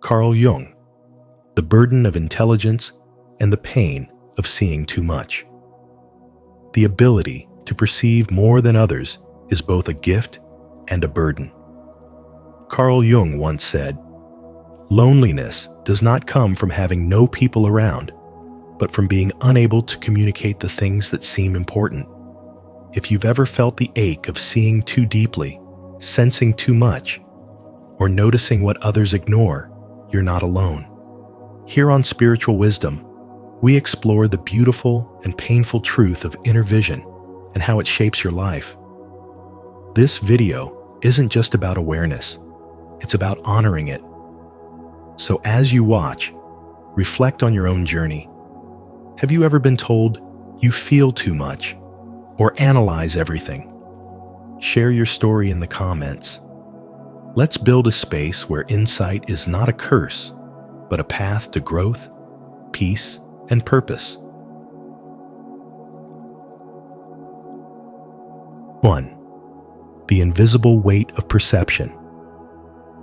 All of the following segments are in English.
Carl Jung, The Burden of Intelligence and the Pain of Seeing Too Much. The ability to perceive more than others is both a gift and a burden. Carl Jung once said, "Loneliness does not come from having no people around, but from being unable to communicate the things that seem important." If you've ever felt the ache of seeing too deeply, sensing too much, or noticing what others ignore, you're not alone. Here on Spiritual Wisdom, we explore the beautiful and painful truth of inner vision and how it shapes your life. This video isn't just about awareness, it's about honoring it. So as you watch, reflect on your own journey. Have you ever been told you feel too much or analyze everything? Share your story in the comments. Let's build a space where insight is not a curse, but a path to growth, peace, and purpose. 1. The invisible weight of perception.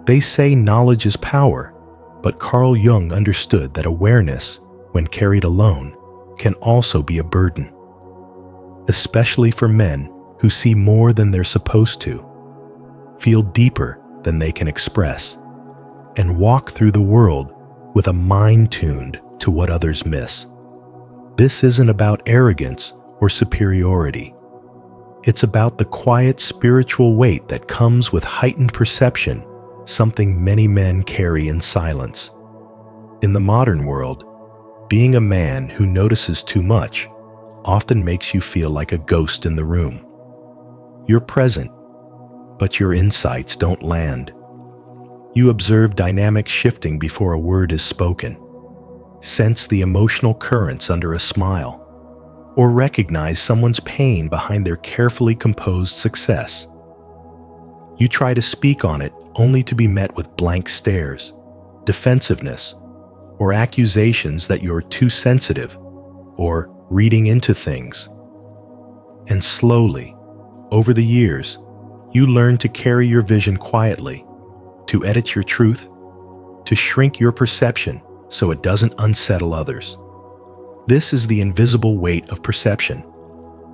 They say knowledge is power, but Carl Jung understood that awareness, when carried alone, can also be a burden, especially for men who see more than they're supposed to, feel deeper than they can express, and walk through the world with a mind tuned to what others miss. This isn't about arrogance or superiority. It's about the quiet spiritual weight that comes with heightened perception, something many men carry in silence. In the modern world, being a man who notices too much often makes you feel like a ghost in the room. You're present, but your insights don't land. You observe dynamics shifting before a word is spoken, sense the emotional currents under a smile, or recognize someone's pain behind their carefully composed success. You try to speak on it only to be met with blank stares, defensiveness, or accusations that you're too sensitive or reading into things. And slowly, over the years, you learn to carry your vision quietly, to edit your truth, to shrink your perception so it doesn't unsettle others. This is the invisible weight of perception,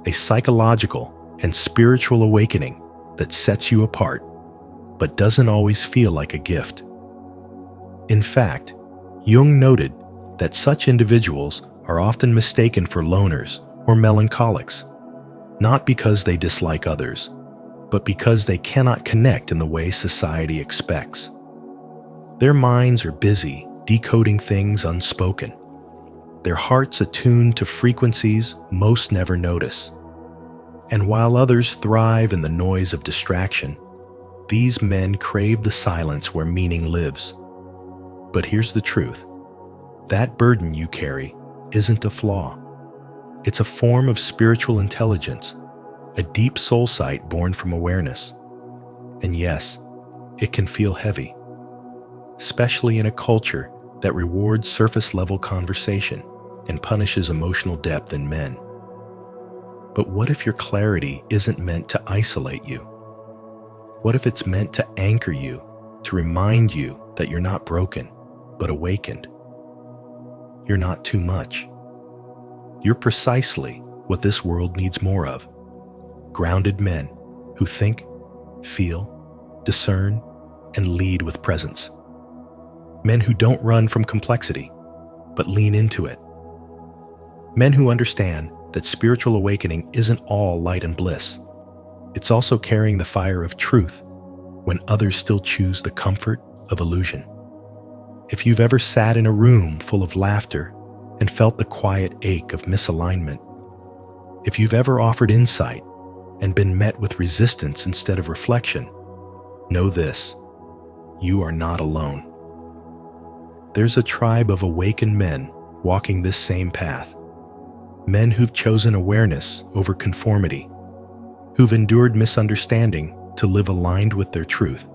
a psychological and spiritual awakening that sets you apart, but doesn't always feel like a gift. In fact, Jung noted that such individuals are often mistaken for loners or melancholics, not because they dislike others, but because they cannot connect in the way society expects. Their minds are busy decoding things unspoken, their hearts attuned to frequencies most never notice. And while others thrive in the noise of distraction, these men crave the silence where meaning lives. But here's the truth. That burden you carry isn't a flaw. It's a form of spiritual intelligence, a deep soul sight born from awareness. And yes, it can feel heavy, especially in a culture that rewards surface-level conversation and punishes emotional depth in men. But what if your clarity isn't meant to isolate you? What if it's meant to anchor you, to remind you that you're not broken, but awakened? You're not too much. You're precisely what this world needs more of. Grounded men who think, feel, discern, and lead with presence. Men who don't run from complexity, but lean into it. Men who understand that spiritual awakening isn't all light and bliss. It's also carrying the fire of truth when others still choose the comfort of illusion. If you've ever sat in a room full of laughter and felt the quiet ache of misalignment, if you've ever offered insight and been met with resistance instead of reflection, know this: you are not alone. There's a tribe of awakened men walking this same path. Men who've chosen awareness over conformity, who've endured misunderstanding to live aligned with their truth.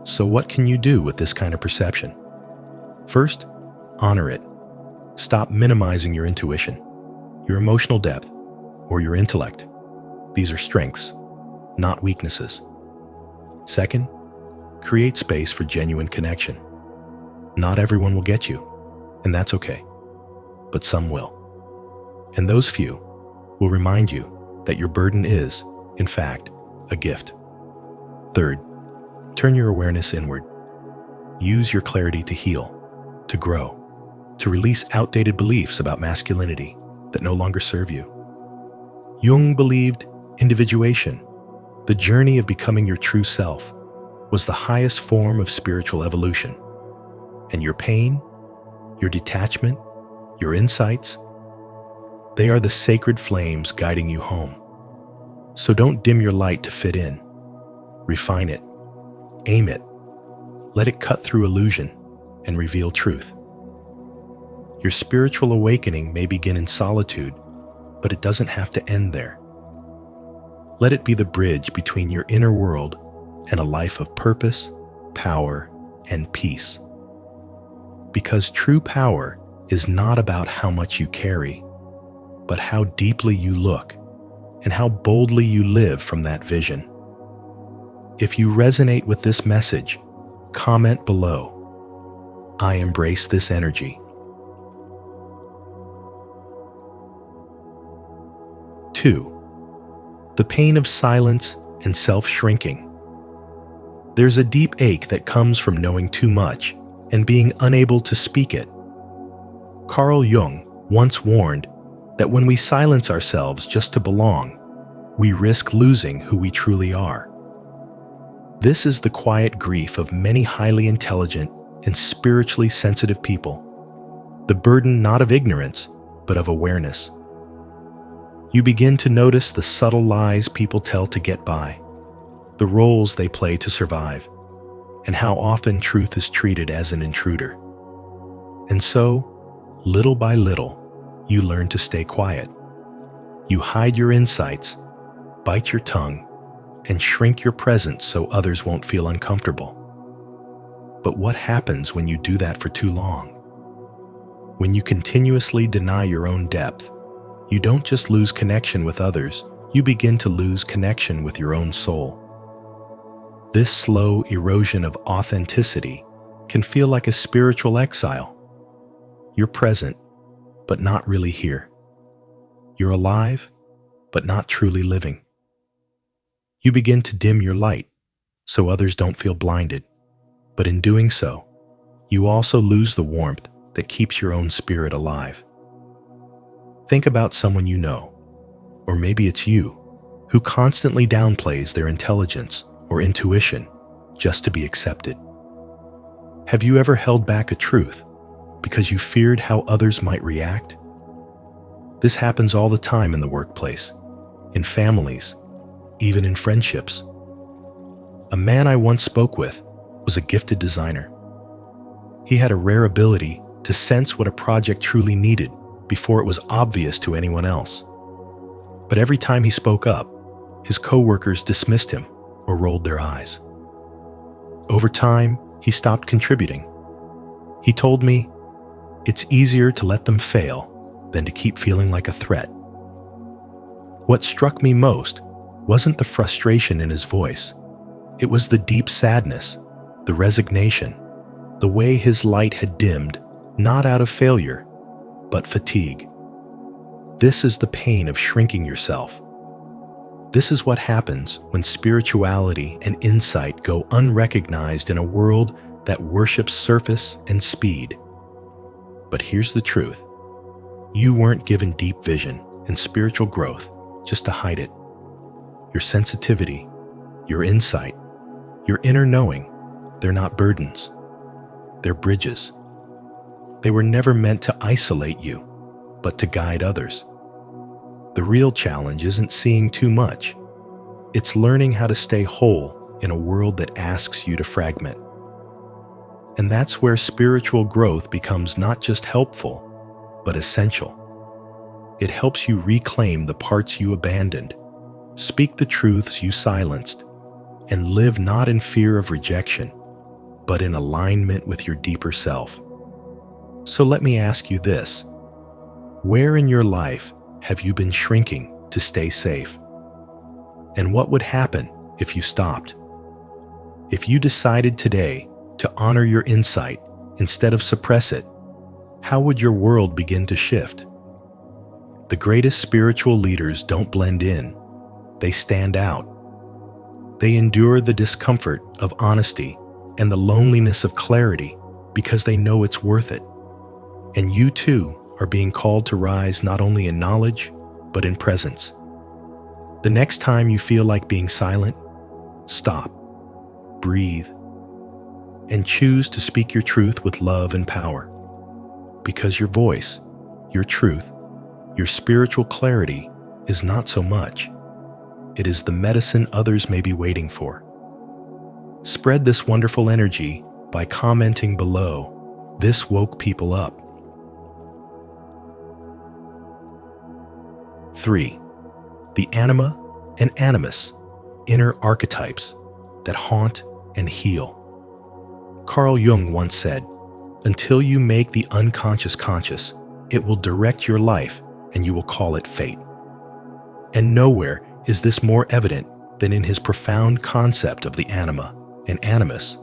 So what can you do with this kind of perception? First, honor it. Stop minimizing your intuition, your emotional depth, or your intellect. These are strengths, not weaknesses. Second, create space for genuine connection. Not everyone will get you, and that's okay, but some will. And those few will remind you that your burden is, in fact, a gift. Third, turn your awareness inward. Use your clarity to heal, to grow, to release outdated beliefs about masculinity that no longer serve you. Jung believed individuation, the journey of becoming your true self, was the highest form of spiritual evolution. And your pain, your detachment, your insights, they are the sacred flames guiding you home. So don't dim your light to fit in. Refine it, aim it, let it cut through illusion and reveal truth. Your spiritual awakening may begin in solitude, but it doesn't have to end there. Let it be the bridge between your inner world and a life of purpose, power, and peace. Because true power is not about how much you carry, but how deeply you look and how boldly you live from that vision. If you resonate with this message, comment below. I embrace this energy. 2. The pain of silence and self-shrinking. There's a deep ache that comes from knowing too much and being unable to speak it. Carl Jung once warned that when we silence ourselves just to belong, we risk losing who we truly are. This is the quiet grief of many highly intelligent and spiritually sensitive people, the burden not of ignorance, but of awareness. You begin to notice the subtle lies people tell to get by, the roles they play to survive, and how often truth is treated as an intruder. And so, little by little, you learn to stay quiet. You hide your insights, bite your tongue, and shrink your presence so others won't feel uncomfortable. But what happens when you do that for too long? When you continuously deny your own depth, you don't just lose connection with others, you begin to lose connection with your own soul. This slow erosion of authenticity can feel like a spiritual exile. You're present, but not really here. You're alive, but not truly living. You begin to dim your light, so others don't feel blinded. But in doing so, you also lose the warmth that keeps your own spirit alive. Think about someone you know, or maybe it's you, who constantly downplays their intelligence or intuition just to be accepted. Have you ever held back a truth because you feared how others might react? This happens all the time in the workplace, in families, even in friendships. A man I once spoke with was a gifted designer. He had a rare ability to sense what a project truly needed before it was obvious to anyone else. But every time he spoke up, his coworkers dismissed him or rolled their eyes. Over time, he stopped contributing. He told me, "It's easier to let them fail than to keep feeling like a threat." What struck me most wasn't the frustration in his voice. It was the deep sadness, the resignation, the way his light had dimmed, not out of failure, but fatigue. This is the pain of shrinking yourself. This is what happens when spirituality and insight go unrecognized in a world that worships surface and speed. But here's the truth. You weren't given deep vision and spiritual growth just to hide it. Your sensitivity, your insight, your inner knowing, they're not burdens. They're bridges. They were never meant to isolate you, but to guide others. The real challenge isn't seeing too much. It's learning how to stay whole in a world that asks you to fragment. And that's where spiritual growth becomes not just helpful, but essential. It helps you reclaim the parts you abandoned, speak the truths you silenced, and live not in fear of rejection, but in alignment with your deeper self. So let me ask you this. Where in your life have you been shrinking to stay safe? And what would happen if you stopped? If you decided today to honor your insight instead of suppress it, how would your world begin to shift? The greatest spiritual leaders don't blend in, they stand out. They endure the discomfort of honesty and the loneliness of clarity because they know it's worth it. And you too are being called to rise not only in knowledge, but in presence. The next time you feel like being silent, stop, breathe, and choose to speak your truth with love and power. Because your voice, your truth, your spiritual clarity is not so much. It is the medicine others may be waiting for. Spread this wonderful energy by commenting below. This woke people up. 3. The Anima and Animus, inner archetypes that haunt and heal. Carl Jung once said, "Until you make the unconscious conscious, it will direct your life and you will call it fate." And nowhere is this more evident than in his profound concept of the Anima and Animus,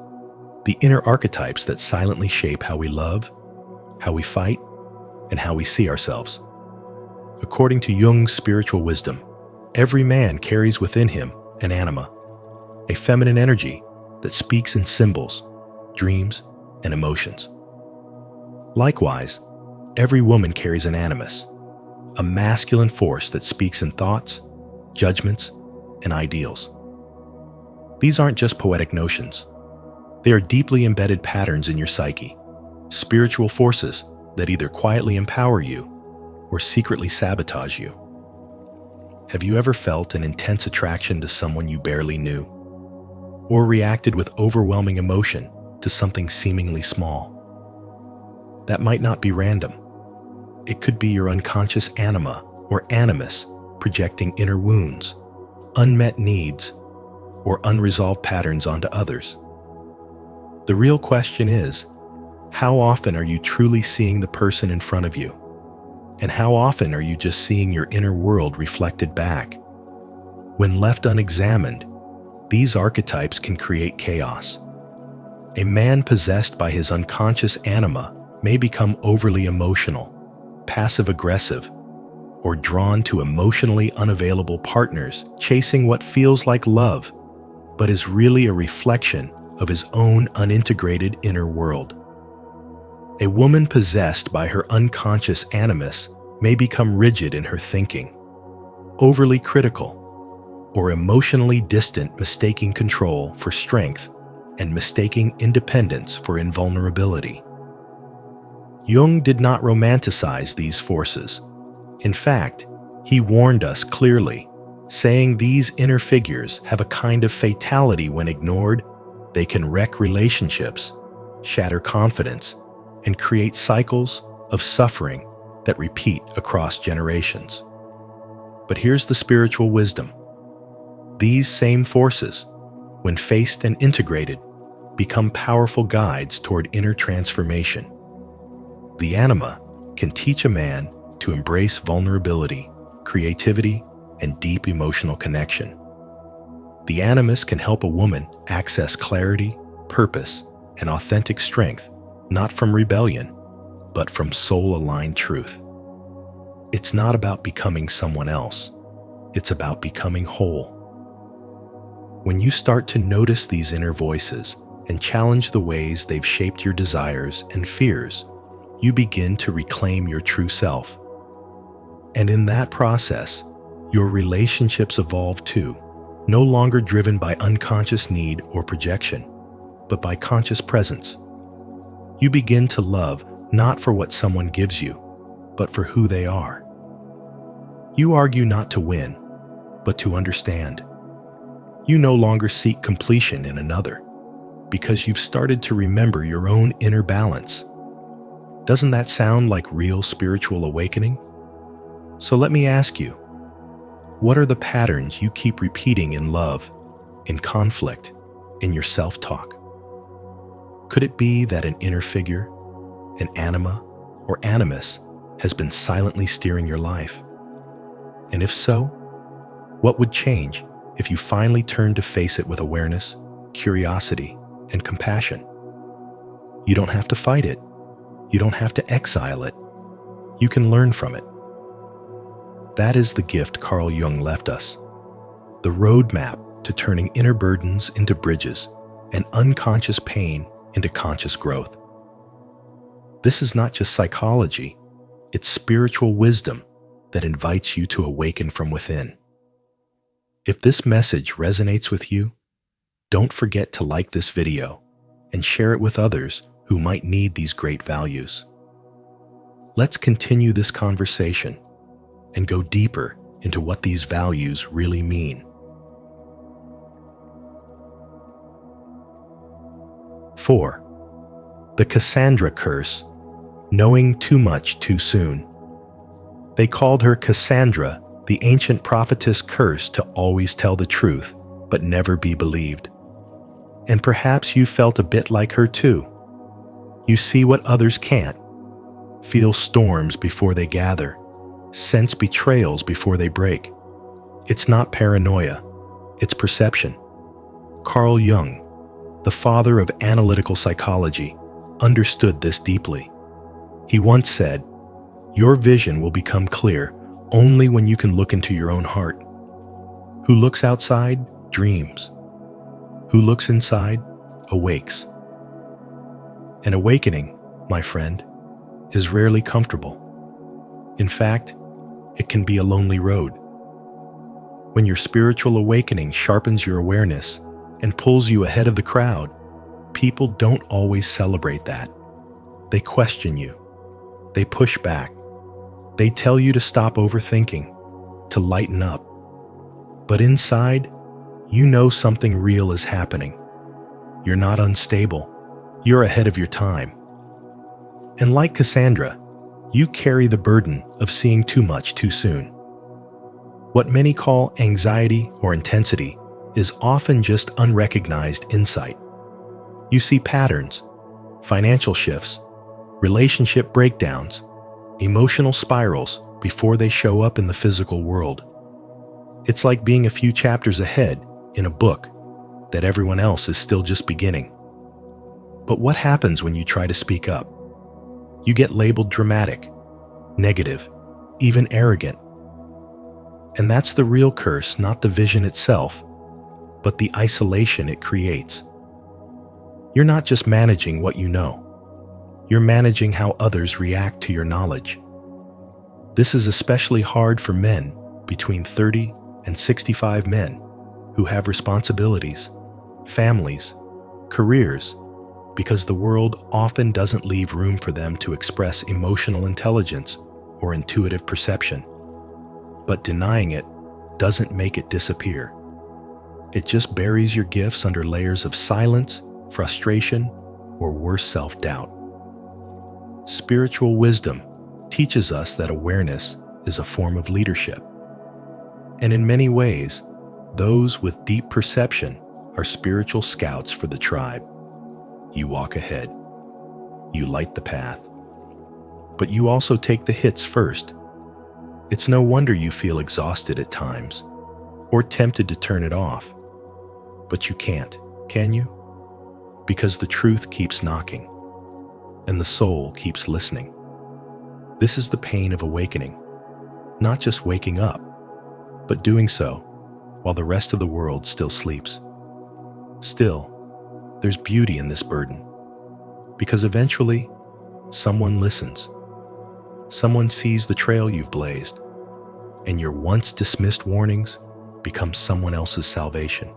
the inner archetypes that silently shape how we love, how we fight, and how we see ourselves. According to Jung's spiritual wisdom, every man carries within him an anima, a feminine energy that speaks in symbols, dreams, and emotions. Likewise, every woman carries an animus, a masculine force that speaks in thoughts, judgments, and ideals. These aren't just poetic notions. They are deeply embedded patterns in your psyche, spiritual forces that either quietly empower you or secretly sabotage you. Have you ever felt an intense attraction to someone you barely knew? Or reacted with overwhelming emotion to something seemingly small? That might not be random. It could be your unconscious anima or animus projecting inner wounds, unmet needs, or unresolved patterns onto others. The real question is, how often are you truly seeing the person in front of you? And how often are you just seeing your inner world reflected back? When left unexamined, these archetypes can create chaos. A man possessed by his unconscious anima may become overly emotional, passive-aggressive, or drawn to emotionally unavailable partners, chasing what feels like love, but is really a reflection of his own unintegrated inner world. A woman possessed by her unconscious animus may become rigid in her thinking, overly critical, or emotionally distant, mistaking control for strength and mistaking independence for invulnerability. Jung did not romanticize these forces. In fact, he warned us clearly, saying these inner figures have a kind of fatality when ignored. They can wreck relationships, shatter confidence, and create cycles of suffering that repeat across generations. But here's the spiritual wisdom. These same forces, when faced and integrated, become powerful guides toward inner transformation. The anima can teach a man to embrace vulnerability, creativity, and deep emotional connection. The animus can help a woman access clarity, purpose, and authentic strength, not from rebellion, but from soul-aligned truth. It's not about becoming someone else. It's about becoming whole. When you start to notice these inner voices and challenge the ways they've shaped your desires and fears, you begin to reclaim your true self. And in that process, your relationships evolve too, no longer driven by unconscious need or projection, but by conscious presence. You begin to love not for what someone gives you, but for who they are. You argue not to win, but to understand. You no longer seek completion in another, because you've started to remember your own inner balance. Doesn't that sound like real spiritual awakening? So let me ask you, what are the patterns you keep repeating in love, in conflict, in your self-talk? Could it be that an inner figure, an anima or animus, has been silently steering your life? And if so, what would change if you finally turned to face it with awareness, curiosity, and compassion? You don't have to fight it. You don't have to exile it. You can learn from it. That is the gift Carl Jung left us. The roadmap to turning inner burdens into bridges and unconscious pain into conscious growth. This is not just psychology, it's spiritual wisdom that invites you to awaken from within. If this message resonates with you, don't forget to like this video and share it with others who might need these great values. Let's continue this conversation and go deeper into what these values really mean. 4. The Cassandra Curse, knowing too much too soon. They called her Cassandra, the ancient prophetess cursed to always tell the truth, but never be believed. And perhaps you felt a bit like her too. You see what others can't, feel storms before they gather, sense betrayals before they break. It's not paranoia, it's perception. Carl Jung, the father of analytical psychology, understood this deeply. He once said, "Your vision will become clear only when you can look into your own heart. Who looks outside dreams. Who looks inside awakes." An awakening, my friend, is rarely comfortable. In fact, it can be a lonely road. When your spiritual awakening sharpens your awareness and pulls you ahead of the crowd, people don't always celebrate that. They question you. They push back. They tell you to stop overthinking, to lighten up. But inside, you know something real is happening. You're not unstable. You're ahead of your time. And like Cassandra, you carry the burden of seeing too much too soon. What many call anxiety or intensity is often just unrecognized insight. You see patterns, financial shifts, relationship breakdowns, emotional spirals before they show up in the physical world. It's like being a few chapters ahead in a book that everyone else is still just beginning. But what happens when you try to speak up? You get labeled dramatic, negative, even arrogant. And that's the real curse, not the vision itself, but the isolation it creates. You're not just managing what you know. You're managing how others react to your knowledge. This is especially hard for men between 30 and 65 men who have responsibilities, families, careers, because the world often doesn't leave room for them to express emotional intelligence or intuitive perception. But denying it doesn't make it disappear. It just buries your gifts under layers of silence, frustration, or worse, self-doubt. Spiritual wisdom teaches us that awareness is a form of leadership. And in many ways, those with deep perception are spiritual scouts for the tribe. You walk ahead. You light the path. But you also take the hits first. It's no wonder you feel exhausted at times, or tempted to turn it off. But you can't, can you? Because the truth keeps knocking, and the soul keeps listening. This is the pain of awakening, not just waking up, but doing so while the rest of the world still sleeps. Still, there's beauty in this burden, because eventually, someone listens. Someone sees the trail you've blazed, and your once dismissed warnings become someone else's salvation.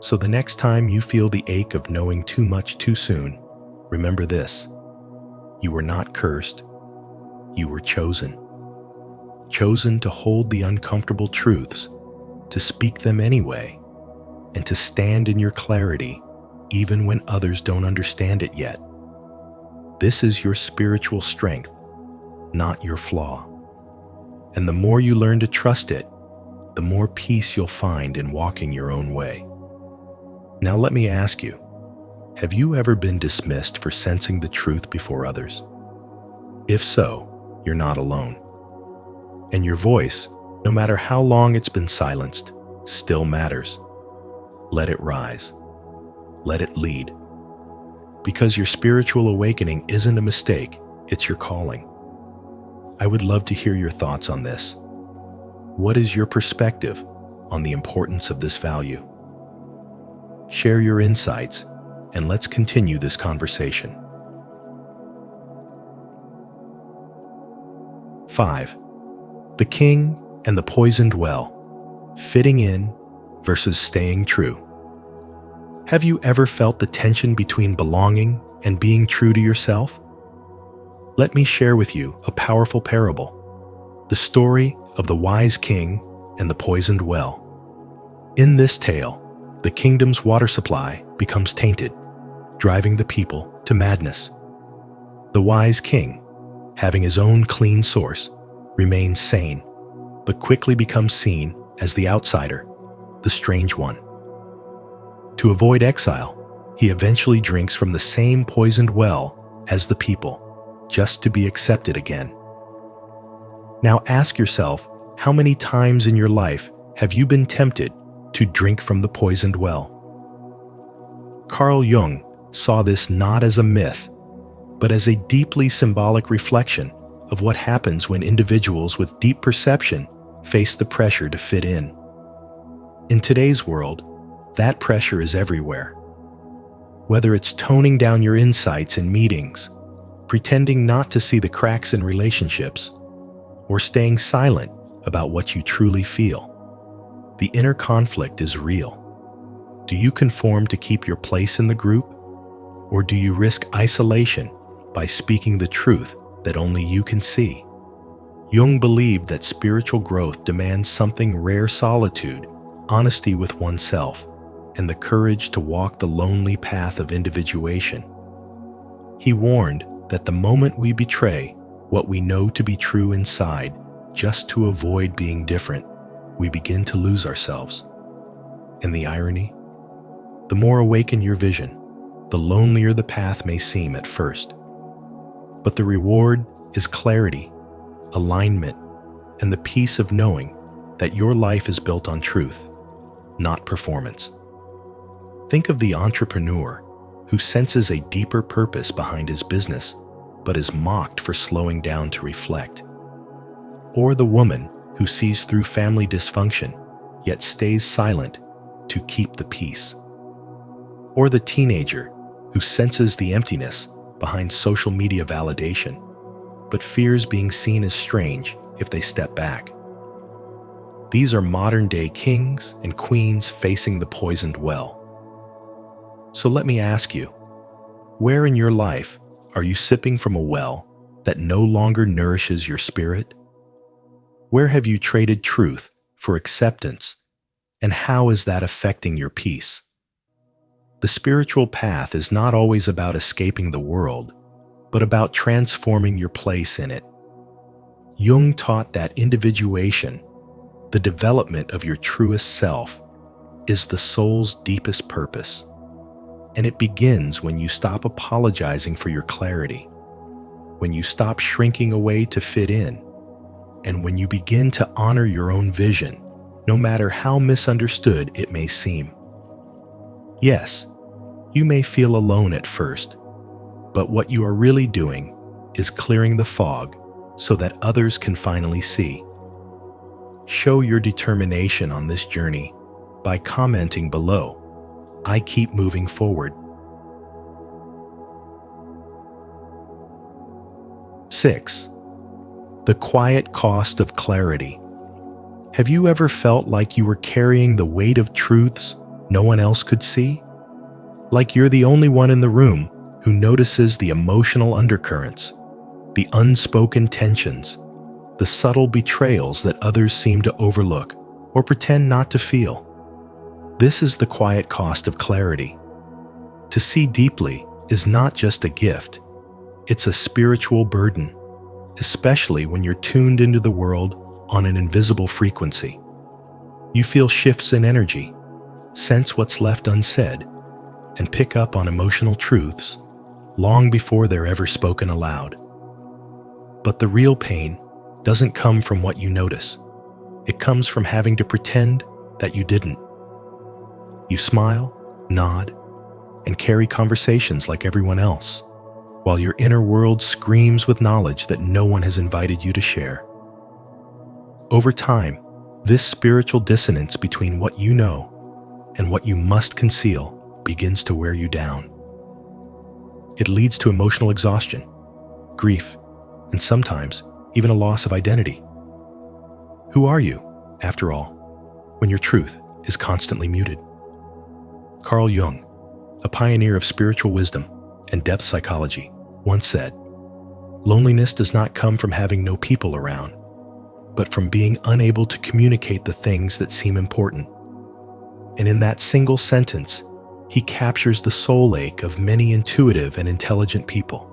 So the next time you feel the ache of knowing too much too soon, remember this: you were not cursed, you were chosen. Chosen to hold the uncomfortable truths, to speak them anyway, and to stand in your clarity even when others don't understand it yet. This is your spiritual strength, not your flaw. And the more you learn to trust it, the more peace you'll find in walking your own way. Now let me ask you, have you ever been dismissed for sensing the truth before others? If so, you're not alone. And your voice, no matter how long it's been silenced, still matters. Let it rise. Let it lead. because your spiritual awakening isn't a mistake, it's your calling. I would love to hear your thoughts on this. What is your perspective on the importance of this value? Share your insights, and let's continue this conversation. 5. The king and the poisoned well, fitting in versus staying true. Have you ever felt the tension between belonging and being true to yourself? Let me share with you a powerful parable, the story of the wise king and the poisoned well. In this tale, the kingdom's water supply becomes tainted, driving the people to madness. The wise king, having his own clean source, remains sane, but quickly becomes seen as the outsider, the strange one. To avoid exile, he eventually drinks from the same poisoned well as the people, just to be accepted again. Now ask yourself, how many times in your life have you been tempted to drink from the poisoned well? Carl Jung saw this not as a myth, but as a deeply symbolic reflection of what happens when individuals with deep perception face the pressure to fit in. In today's world, that pressure is everywhere. Whether it's toning down your insights in meetings, pretending not to see the cracks in relationships, or staying silent about what you truly feel, the inner conflict is real. Do you conform to keep your place in the group, or do you risk isolation by speaking the truth that only you can see? Jung believed that spiritual growth demands something rare: solitude, honesty with oneself, and the courage to walk the lonely path of individuation. He warned that the moment we betray what we know to be true inside just to avoid being different, we begin to lose ourselves. And the irony? The more awakened your vision, the lonelier the path may seem at first. But the reward is clarity, alignment, and the peace of knowing that your life is built on truth, not performance. Think of the entrepreneur who senses a deeper purpose behind his business, but is mocked for slowing down to reflect. Or the woman who sees through family dysfunction, yet stays silent to keep the peace. Or the teenager who senses the emptiness behind social media validation, but fears being seen as strange if they step back. These are modern-day kings and queens facing the poisoned well. So let me ask you, where in your life are you sipping from a well that no longer nourishes your spirit? Where have you traded truth for acceptance, and how is that affecting your peace? The spiritual path is not always about escaping the world, but about transforming your place in it. Jung taught that individuation, the development of your truest self, is the soul's deepest purpose. And it begins when you stop apologizing for your clarity, when you stop shrinking away to fit in, and when you begin to honor your own vision, no matter how misunderstood it may seem. Yes, you may feel alone at first, but what you are really doing is clearing the fog so that others can finally see. Show your determination on this journey by commenting below. I keep moving forward. 6. The quiet cost of clarity. Have you ever felt like you were carrying the weight of truths no one else could see? Like you're the only one in the room who notices the emotional undercurrents, the unspoken tensions, the subtle betrayals that others seem to overlook or pretend not to feel. This is the quiet cost of clarity. To see deeply is not just a gift, it's a spiritual burden, especially when you're tuned into the world on an invisible frequency. You feel shifts in energy, sense what's left unsaid, and pick up on emotional truths long before they're ever spoken aloud. But the real pain doesn't come from what you notice. It comes from having to pretend that you didn't. You smile, nod, and carry conversations like everyone else, while your inner world screams with knowledge that no one has invited you to share. Over time, this spiritual dissonance between what you know and what you must conceal begins to wear you down. It leads to emotional exhaustion, grief, and sometimes even a loss of identity. Who are you, after all, when your truth is constantly muted? Carl Jung, a pioneer of spiritual wisdom and depth psychology, once said, "Loneliness does not come from having no people around, but from being unable to communicate the things that seem important." And in that single sentence, he captures the soul ache of many intuitive and intelligent people.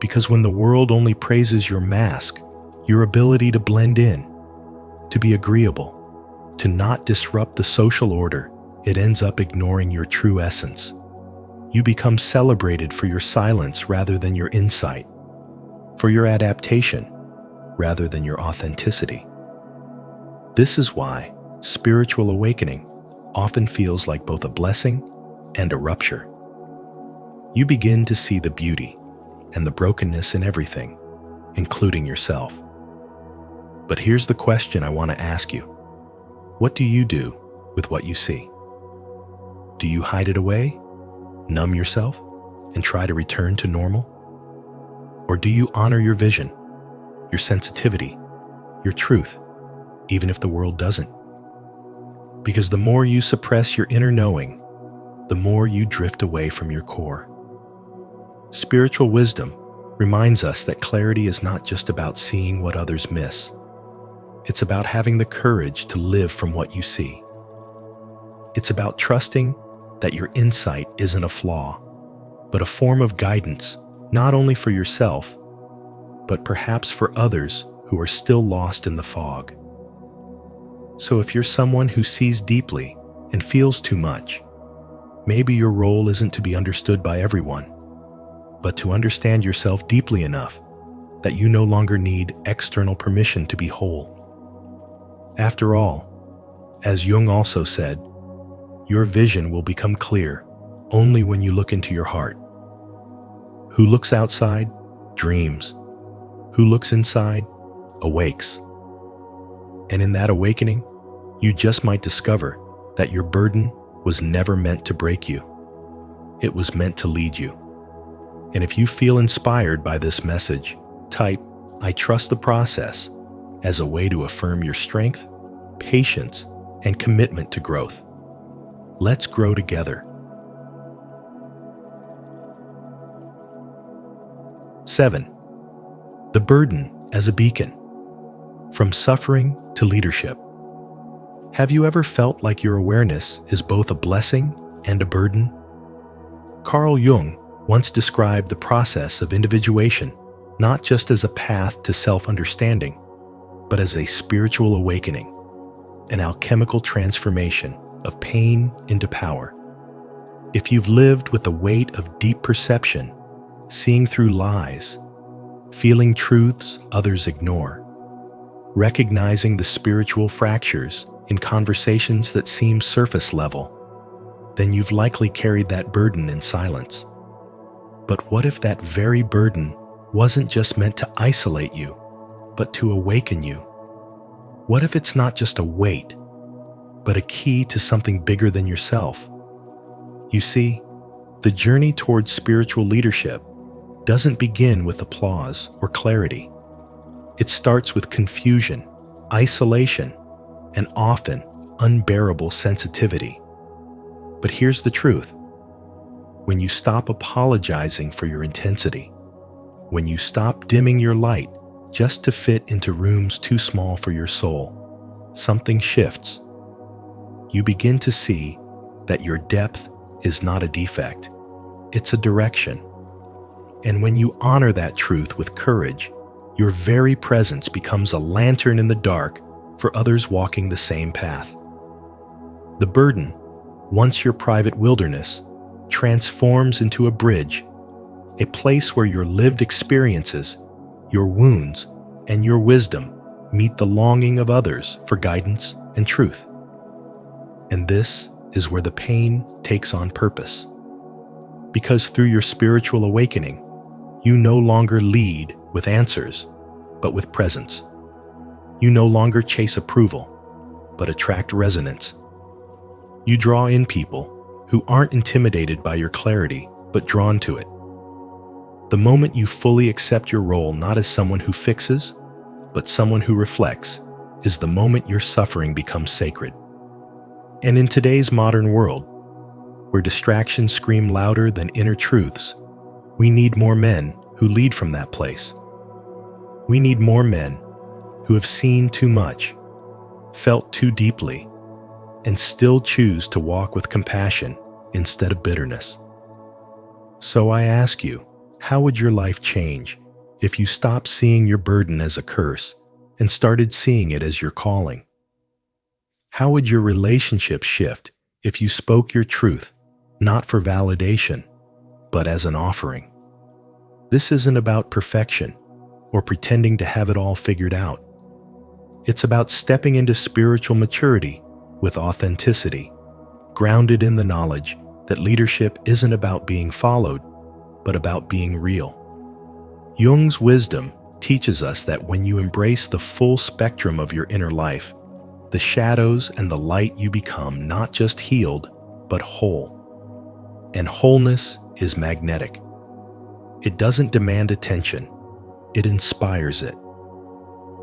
Because when the world only praises your mask, your ability to blend in, to be agreeable, to not disrupt the social order, it ends up ignoring your true essence. You become celebrated for your silence rather than your insight, for your adaptation rather than your authenticity. This is why spiritual awakening often feels like both a blessing and a rupture. You begin to see the beauty and the brokenness in everything, including yourself. But here's the question I want to ask you. What do you do with what you see? Do you hide it away, numb yourself, and try to return to normal? Or do you honor your vision, your sensitivity, your truth, even if the world doesn't? Because the more you suppress your inner knowing, the more you drift away from your core. Spiritual wisdom reminds us that clarity is not just about seeing what others miss. It's about having the courage to live from what you see. It's about trusting that your insight isn't a flaw, but a form of guidance, not only for yourself, but perhaps for others who are still lost in the fog. So if you're someone who sees deeply and feels too much, maybe your role isn't to be understood by everyone, but to understand yourself deeply enough that you no longer need external permission to be whole. After all, as Jung also said, your vision will become clear only when you look into your heart. Who looks outside dreams. Who looks inside awakes. And in that awakening, you just might discover that your burden was never meant to break you. It was meant to lead you. And if you feel inspired by this message, type "I trust the process" as a way to affirm your strength, patience, and commitment to growth. Let's grow together. 7. The burden as a beacon. From suffering to leadership. Have you ever felt like your awareness is both a blessing and a burden? Carl Jung once described the process of individuation not just as a path to self-understanding, but as a spiritual awakening, an alchemical transformation of pain into power. If you've lived with the weight of deep perception, seeing through lies, feeling truths others ignore, recognizing the spiritual fractures in conversations that seem surface level, then you've likely carried that burden in silence. But what if that very burden wasn't just meant to isolate you, but to awaken you? What if it's not just a weight, but a key to something bigger than yourself? You see, the journey towards spiritual leadership doesn't begin with applause or clarity. It starts with confusion, isolation, and often unbearable sensitivity. But here's the truth. When you stop apologizing for your intensity, when you stop dimming your light just to fit into rooms too small for your soul, something shifts. You begin to see that your depth is not a defect, it's a direction. And when you honor that truth with courage, your very presence becomes a lantern in the dark for others walking the same path. The burden, once your private wilderness, transforms into a bridge, a place where your lived experiences, your wounds, and your wisdom meet the longing of others for guidance and truth. And this is where the pain takes on purpose. Because through your spiritual awakening, you no longer lead with answers, but with presence. You no longer chase approval, but attract resonance. You draw in people who aren't intimidated by your clarity, but drawn to it. The moment you fully accept your role not as someone who fixes, but someone who reflects, is the moment your suffering becomes sacred. And in today's modern world, where distractions scream louder than inner truths, we need more men who lead from that place. We need more men who have seen too much, felt too deeply, and still choose to walk with compassion instead of bitterness. So I ask you, how would your life change if you stopped seeing your burden as a curse and started seeing it as your calling? How would your relationship shift if you spoke your truth, not for validation, but as an offering? This isn't about perfection or pretending to have it all figured out. It's about stepping into spiritual maturity with authenticity, grounded in the knowledge that leadership isn't about being followed, but about being real. Jung's wisdom teaches us that when you embrace the full spectrum of your inner life, the shadows and the light you become not just healed, but whole. And wholeness is magnetic. It doesn't demand attention, it inspires it.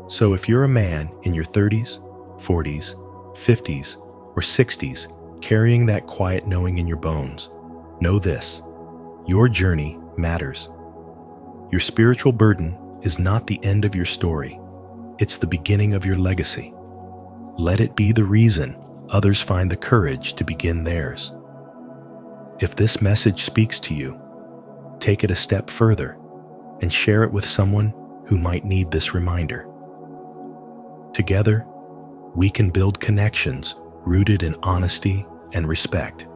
So if you're a man in your 30s, 40s, 50s, or 60s carrying that quiet knowing in your bones, know this: your journey matters. Your spiritual burden is not the end of your story. It's the beginning of your legacy. Let it be the reason others find the courage to begin theirs. If this message speaks to you, take it a step further and share it with someone who might need this reminder. Together, we can build connections rooted in honesty and respect.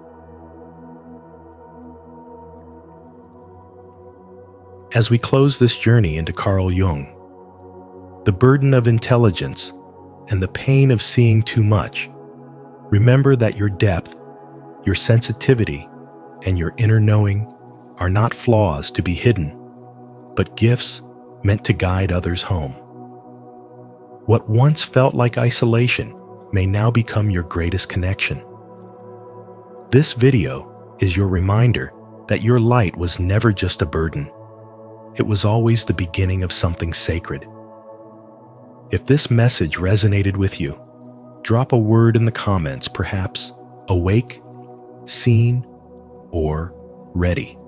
As we close this journey into Carl Jung, the burden of intelligence and the pain of seeing too much, remember that your depth, your sensitivity, and your inner knowing are not flaws to be hidden, but gifts meant to guide others home. What once felt like isolation may now become your greatest connection. This video is your reminder that your light was never just a burden. It was always the beginning of something sacred. If this message resonated with you, drop a word in the comments, perhaps awake, seen, or ready.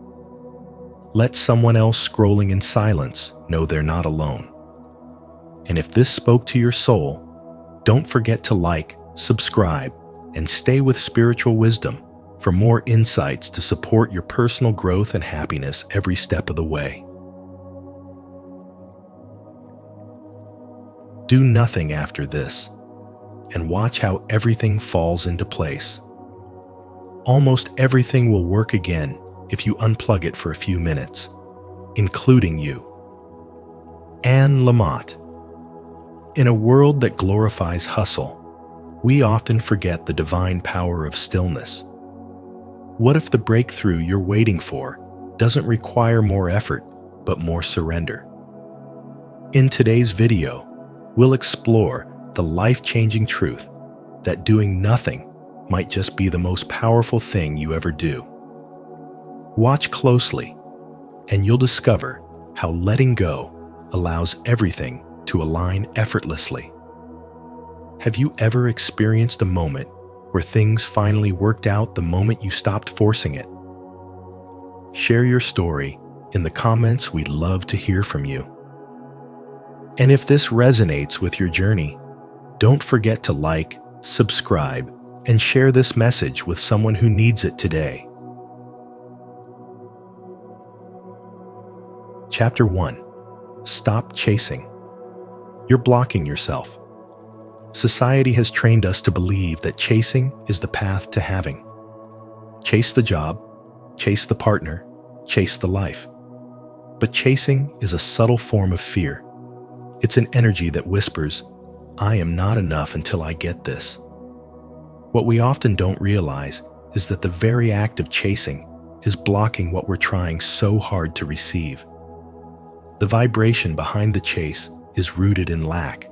Let someone else scrolling in silence know they're not alone. And if this spoke to your soul, don't forget to like, subscribe, and stay with Spiritual Wisdom for more insights to support your personal growth and happiness every step of the way. Do nothing after this, and watch how everything falls into place. Almost everything will work again if you unplug it for a few minutes, including you. Anne Lamott. In a world that glorifies hustle, we often forget the divine power of stillness. What if the breakthrough you're waiting for doesn't require more effort, but more surrender? In today's video, we'll explore the life-changing truth that doing nothing might just be the most powerful thing you ever do. Watch closely, and you'll discover how letting go allows everything to align effortlessly. Have you ever experienced a moment where things finally worked out the moment you stopped forcing it? Share your story in the comments. We'd love to hear from you. And if this resonates with your journey, don't forget to like, subscribe, and share this message with someone who needs it today. Chapter 1. Stop chasing. You're blocking yourself. Society has trained us to believe that chasing is the path to having. Chase the job, chase the partner, chase the life. But chasing is a subtle form of fear. It's an energy that whispers, "I am not enough until I get this." What we often don't realize is that the very act of chasing is blocking what we're trying so hard to receive. The vibration behind the chase is rooted in lack,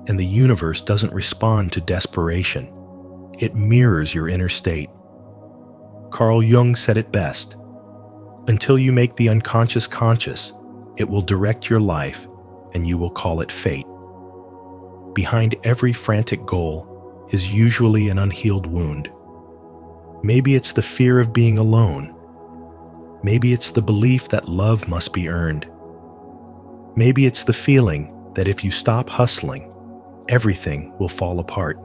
and the universe doesn't respond to desperation. It mirrors your inner state. Carl Jung said it best: until you make the unconscious conscious, it will direct your life, and you will call it fate. Behind every frantic goal is usually an unhealed wound. Maybe it's the fear of being alone. Maybe it's the belief that love must be earned. Maybe it's the feeling that if you stop hustling, everything will fall apart.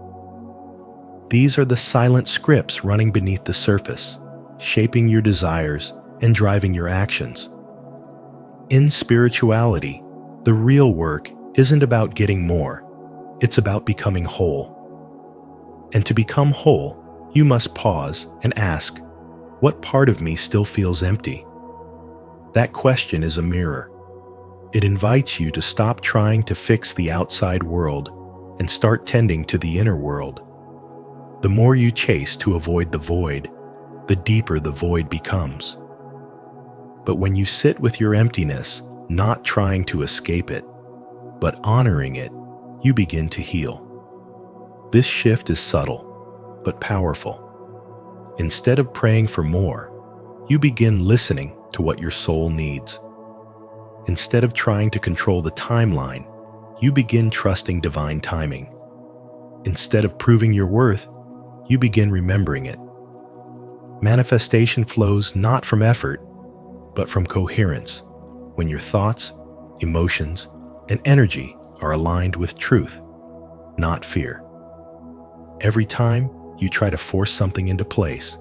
These are the silent scripts running beneath the surface, shaping your desires and driving your actions. In spirituality, the real work isn't about getting more, it's about becoming whole. And to become whole, you must pause and ask, what part of me still feels empty? That question is a mirror. It invites you to stop trying to fix the outside world and start tending to the inner world. The more you chase to avoid the void, the deeper the void becomes. But when you sit with your emptiness, not trying to escape it, but honoring it, you begin to heal. This shift is subtle, but powerful. Instead of praying for more, you begin listening to what your soul needs. Instead of trying to control the timeline, you begin trusting divine timing. Instead of proving your worth, you begin remembering it. Manifestation flows not from effort, but from coherence, when your thoughts, emotions, and energy are aligned with truth, not fear. Every time you try to force something into place,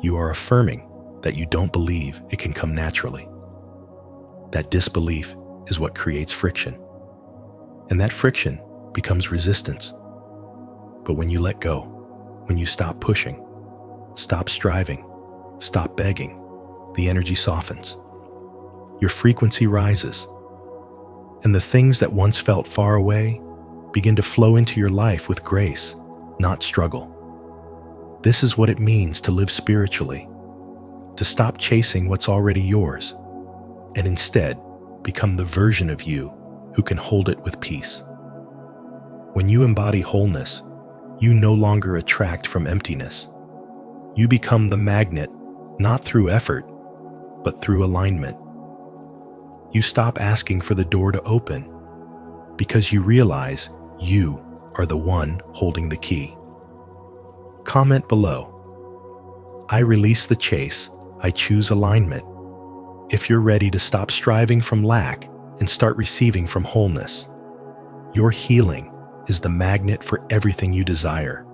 you are affirming that you don't believe it can come naturally. That disbelief is what creates friction, and that friction becomes resistance. But when you let go, when you stop pushing, stop striving, stop begging, the energy softens. Your frequency rises, and the things that once felt far away begin to flow into your life with grace, not struggle. This is what it means to live spiritually, to stop chasing what's already yours, and instead become the version of you who can hold it with peace. When you embody wholeness, you no longer attract from emptiness. You become the magnet, not through effort, but through alignment. You stop asking for the door to open because you realize you are the one holding the key. Comment below. I release the chase. I choose alignment. If you're ready to stop striving from lack and start receiving from wholeness, your healing is the magnet for everything you desire.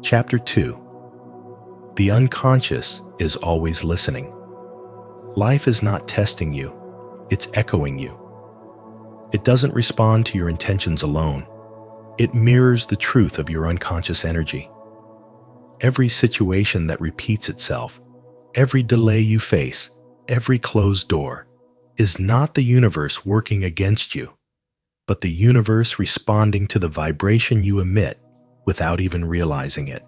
Chapter 2. The unconscious is always listening. Life is not testing you, it's echoing you. It doesn't respond to your intentions alone. It mirrors the truth of your unconscious energy. Every situation that repeats itself, every delay you face, every closed door, is not the universe working against you, but the universe responding to the vibration you emit without even realizing it.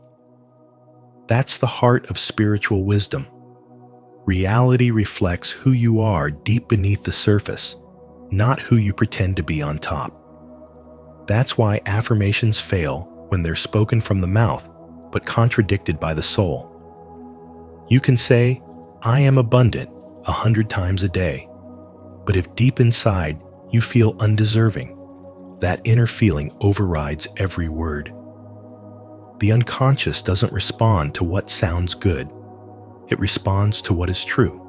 That's the heart of spiritual wisdom. Reality reflects who you are deep beneath the surface, not who you pretend to be on top. That's why affirmations fail when they're spoken from the mouth, but contradicted by the soul. You can say, "I am abundant," 100 times a day, but if deep inside you feel undeserving, that inner feeling overrides every word. The unconscious doesn't respond to what sounds good. It responds to what is true.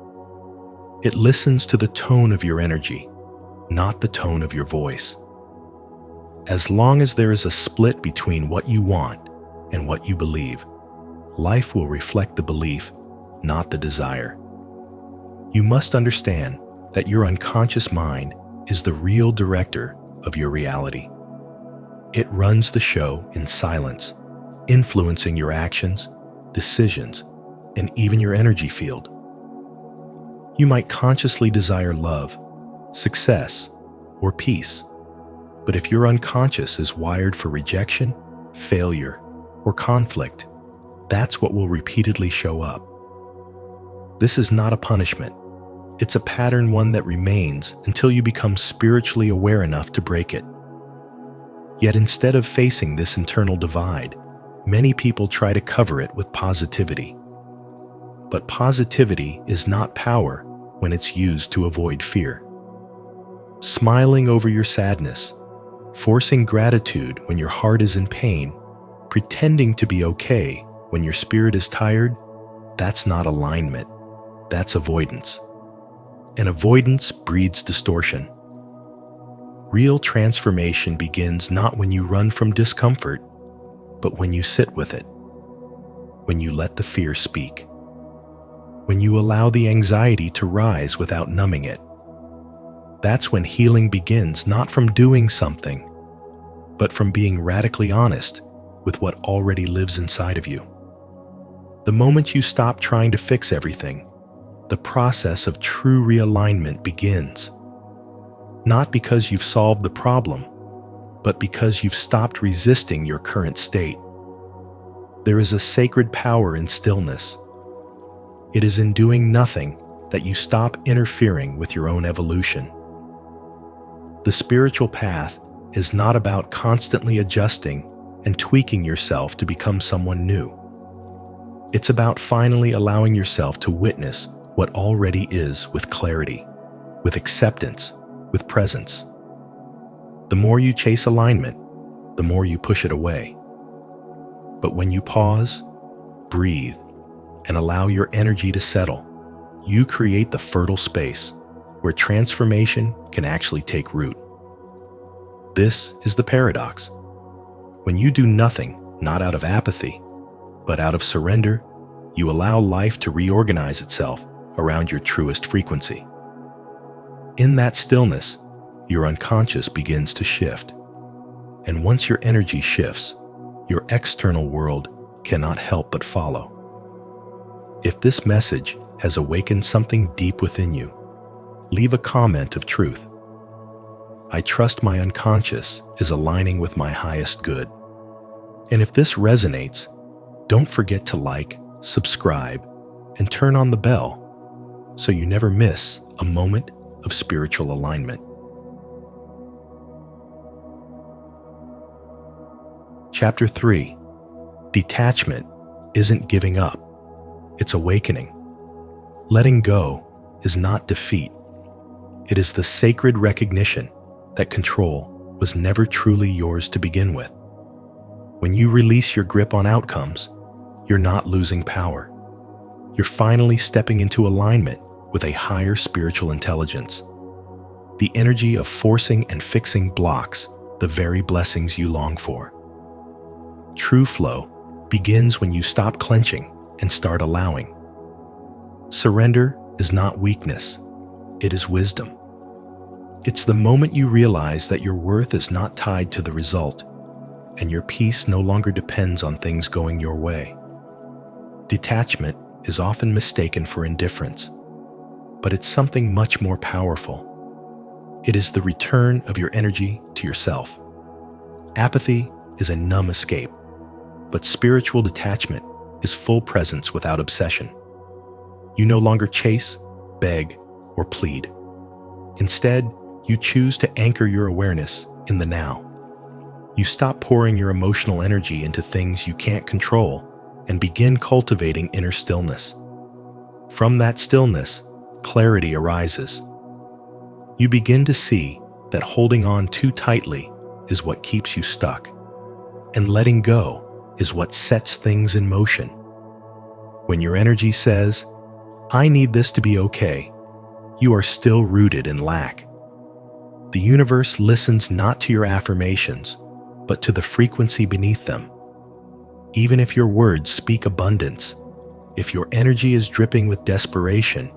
It listens to the tone of your energy, not the tone of your voice. As long as there is a split between what you want and what you believe, life will reflect the belief, not the desire. You must understand that your unconscious mind is the real director of your reality. It runs the show in silence, influencing your actions, decisions, and even your energy field. You might consciously desire love, success, or peace, but if your unconscious is wired for rejection, failure, or conflict, that's what will repeatedly show up. This is not a punishment. It's a pattern, one that remains until you become spiritually aware enough to break it. Yet instead of facing this internal divide, many people try to cover it with positivity. But positivity is not power when it's used to avoid fear. Smiling over your sadness, forcing gratitude when your heart is in pain, pretending to be okay when your spirit is tired, that's not alignment, that's avoidance. And avoidance breeds distortion. Real transformation begins not when you run from discomfort, but when you sit with it, when you let the fear speak, when you allow the anxiety to rise without numbing it. That's when healing begins, not from doing something, but from being radically honest with what already lives inside of you. The moment you stop trying to fix everything, the process of true realignment begins. Not because you've solved the problem, but because you've stopped resisting your current state. There is a sacred power in stillness. It is in doing nothing that you stop interfering with your own evolution. The spiritual path is not about constantly adjusting and tweaking yourself to become someone new. It's about finally allowing yourself to witness what already is with clarity, with acceptance, with presence. The more you chase alignment, the more you push it away. But when you pause, breathe, and allow your energy to settle, you create the fertile space where transformation can actually take root. This is the paradox. When you do nothing, not out of apathy, but out of surrender, you allow life to reorganize itself around your truest frequency. In that stillness, your unconscious begins to shift. And once your energy shifts, your external world cannot help but follow. If this message has awakened something deep within you, leave a comment of truth. I trust my unconscious is aligning with my highest good. And if this resonates, don't forget to like, subscribe, and turn on the bell so you never miss a moment of spiritual alignment. Chapter 3. Detachment isn't giving up, it's awakening. Letting go is not defeat. It is the sacred recognition that control was never truly yours to begin with. When you release your grip on outcomes, you're not losing power. You're finally stepping into alignment with a higher spiritual intelligence. The energy of forcing and fixing blocks the very blessings you long for. True flow begins when you stop clenching and start allowing. Surrender is not weakness, it is wisdom. It's the moment you realize that your worth is not tied to the result, and your peace no longer depends on things going your way. Detachment is often mistaken for indifference, but it's something much more powerful. It is the return of your energy to yourself. Apathy is a numb escape, but spiritual detachment is full presence without obsession. You no longer chase, beg, or plead. Instead, you choose to anchor your awareness in the now. You stop pouring your emotional energy into things you can't control and begin cultivating inner stillness. From that stillness, clarity arises. You begin to see that holding on too tightly is what keeps you stuck, and letting go is what sets things in motion. When your energy says, "I need this to be okay," you are still rooted in lack. The universe listens not to your affirmations, but to the frequency beneath them. Even if your words speak abundance, if your energy is dripping with desperation,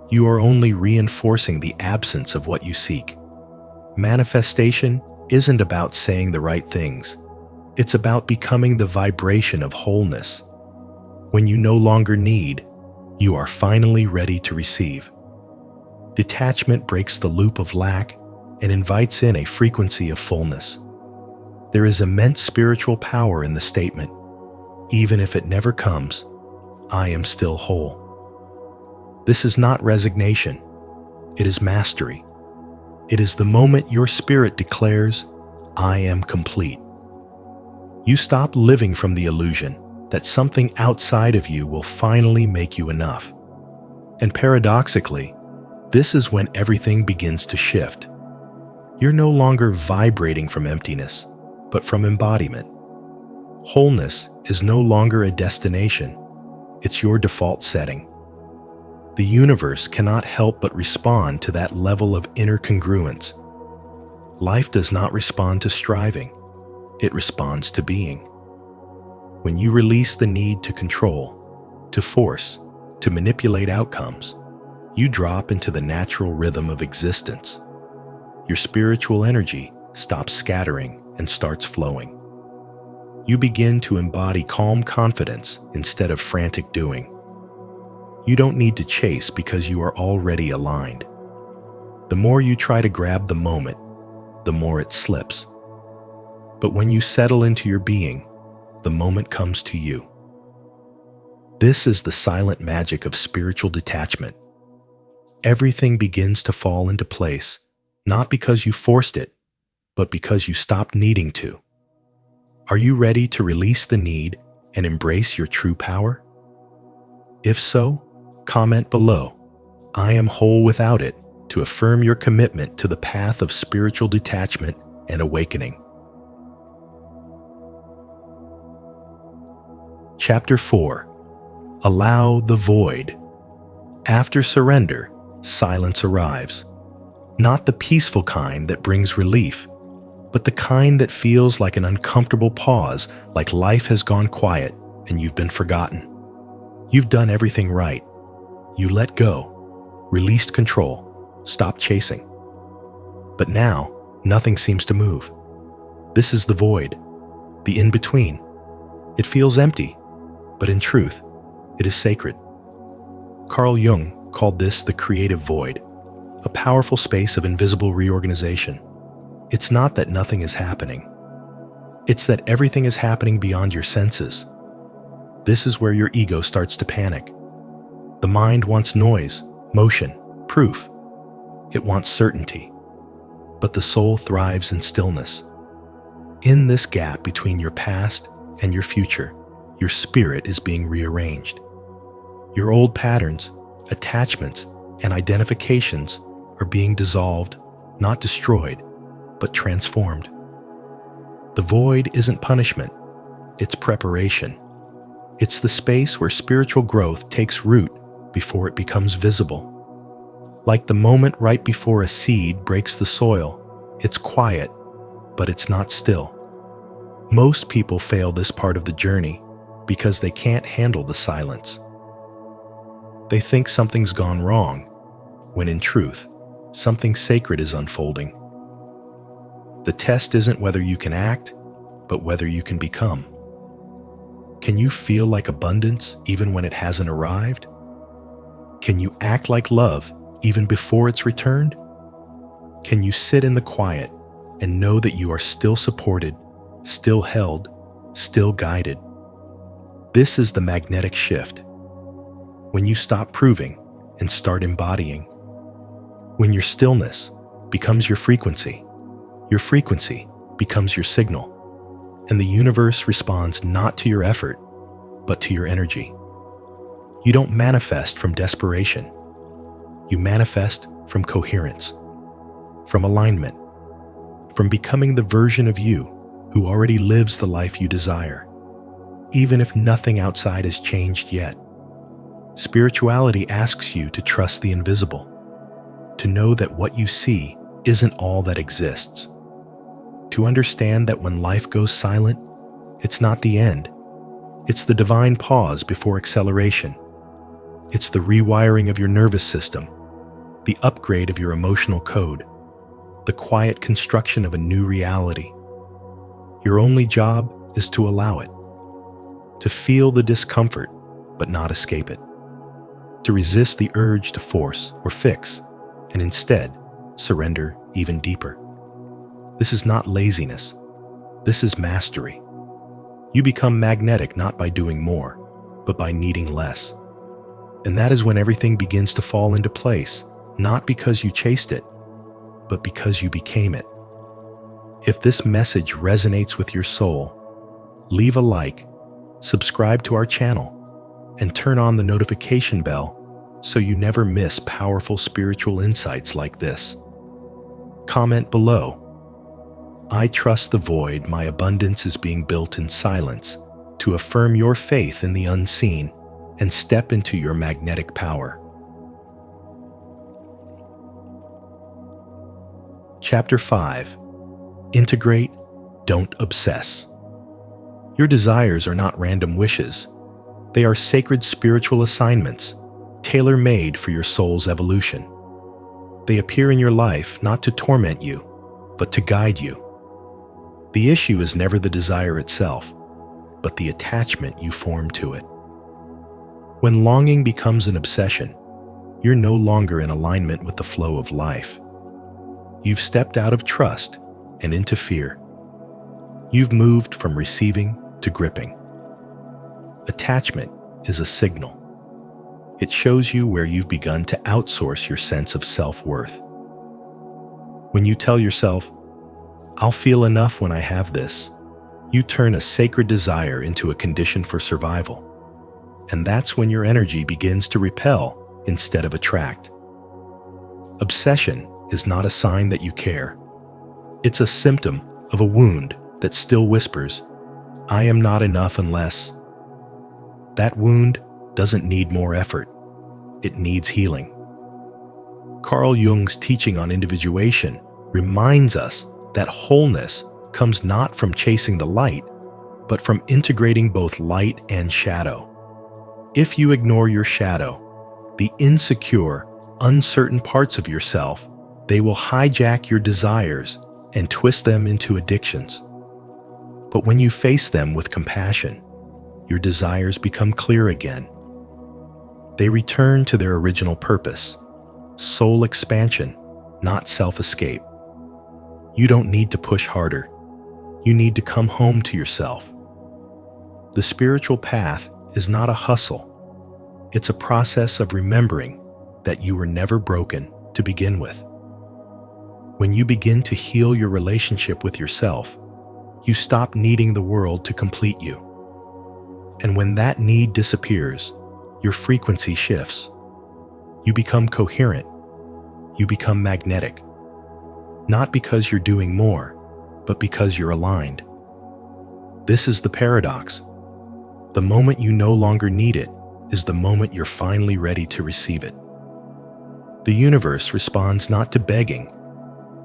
you are only reinforcing the absence of what you seek. Manifestation isn't about saying the right things. It's about becoming the vibration of wholeness. When you no longer need, you are finally ready to receive. Detachment breaks the loop of lack and invites in a frequency of fullness. There is immense spiritual power in the statement, Even if it never comes, I am still whole. This is not resignation. It is mastery. It is the moment your spirit declares, I am complete. You stop living from the illusion that something outside of you will finally make you enough. And paradoxically, this is when everything begins to shift. You're no longer vibrating from emptiness, but from embodiment. Wholeness is no longer a destination. It's your default setting. The universe cannot help but respond to that level of inner congruence. Life does not respond to striving. It responds to being. When you release the need to control, to force, to manipulate outcomes, you drop into the natural rhythm of existence. Your spiritual energy stops scattering and starts flowing. You begin to embody calm confidence instead of frantic doing. You don't need to chase because you are already aligned. The more you try to grab the moment, the more it slips. But when you settle into your being, the moment comes to you. This is the silent magic of spiritual detachment. Everything begins to fall into place, not because you forced it, but because you stopped needing to. Are you ready to release the need and embrace your true power? If so, comment below, I am whole without it, to affirm your commitment to the path of spiritual detachment and awakening. Chapter 4. Allow the void. After surrender, silence arrives. Not the peaceful kind that brings relief, but the kind that feels like an uncomfortable pause, like life has gone quiet and you've been forgotten. You've done everything right. You let go, released control, stopped chasing. But now, nothing seems to move. This is the void, the in-between. It feels empty, but in truth, it is sacred. Carl Jung called this the creative void, a powerful space of invisible reorganization. It's not that nothing is happening. It's that everything is happening beyond your senses. This is where your ego starts to panic. The mind wants noise, motion, proof. It wants certainty. But the soul thrives in stillness. In this gap between your past and your future, your spirit is being rearranged. Your old patterns, attachments, and identifications are being dissolved, not destroyed, but transformed. The void isn't punishment, it's preparation. It's the space where spiritual growth takes root before it becomes visible. Like the moment right before a seed breaks the soil, it's quiet, but it's not still. Most people fail this part of the journey because they can't handle the silence. They think something's gone wrong, when in truth, something sacred is unfolding. The test isn't whether you can act, but whether you can become. Can you feel like abundance even when it hasn't arrived? Can you act like love even before it's returned? Can you sit in the quiet and know that you are still supported, still held, still guided? This is the magnetic shift. When you stop proving and start embodying. When your stillness becomes your frequency becomes your signal, and the universe responds not to your effort, but to your energy. You don't manifest from desperation. You manifest from coherence, from alignment, from becoming the version of you who already lives the life you desire, even if nothing outside has changed yet. Spirituality asks you to trust the invisible, to know that what you see isn't all that exists, to understand that when life goes silent, it's not the end. It's the divine pause before acceleration. It's the rewiring of your nervous system, the upgrade of your emotional code, the quiet construction of a new reality. Your only job is to allow it, to feel the discomfort but not escape it, to resist the urge to force or fix, and instead surrender even deeper. This is not laziness. This is mastery. You become magnetic not by doing more, but by needing less. And that is when everything begins to fall into place, not because you chased it, but because you became it. If this message resonates with your soul, leave a like, subscribe to our channel, and turn on the notification bell so you never miss powerful spiritual insights like this. Comment below. I trust the void, my abundance is being built in silence, to affirm your faith in the unseen and step into your magnetic power. Chapter 5. Integrate, don't obsess. Your desires are not random wishes. They are sacred spiritual assignments, tailor-made for your soul's evolution. They appear in your life not to torment you, but to guide you. The issue is never the desire itself, but the attachment you form to it. When longing becomes an obsession, you're no longer in alignment with the flow of life. You've stepped out of trust and into fear. You've moved from receiving to gripping. Attachment is a signal. It shows you where you've begun to outsource your sense of self-worth. When you tell yourself, "I'll feel enough when I have this," you turn a sacred desire into a condition for survival. And that's when your energy begins to repel instead of attract. Obsession is not a sign that you care. It's a symptom of a wound that still whispers, "I am not enough unless." That wound doesn't need more effort. It needs healing. Carl Jung's teaching on individuation reminds us that wholeness comes not from chasing the light, but from integrating both light and shadow. If you ignore your shadow, the insecure, uncertain parts of yourself, they will hijack your desires and twist them into addictions. But when you face them with compassion, your desires become clear again. They return to their original purpose, soul expansion, not self-escape. You don't need to push harder. You need to come home to yourself. The spiritual path is not a hustle. It's a process of remembering that you were never broken to begin with. When you begin to heal your relationship with yourself, you stop needing the world to complete you. And when that need disappears, your frequency shifts. You become coherent. You become magnetic. Not because you're doing more, but because you're aligned. This is the paradox. The moment you no longer need it is the moment you're finally ready to receive it. The universe responds not to begging,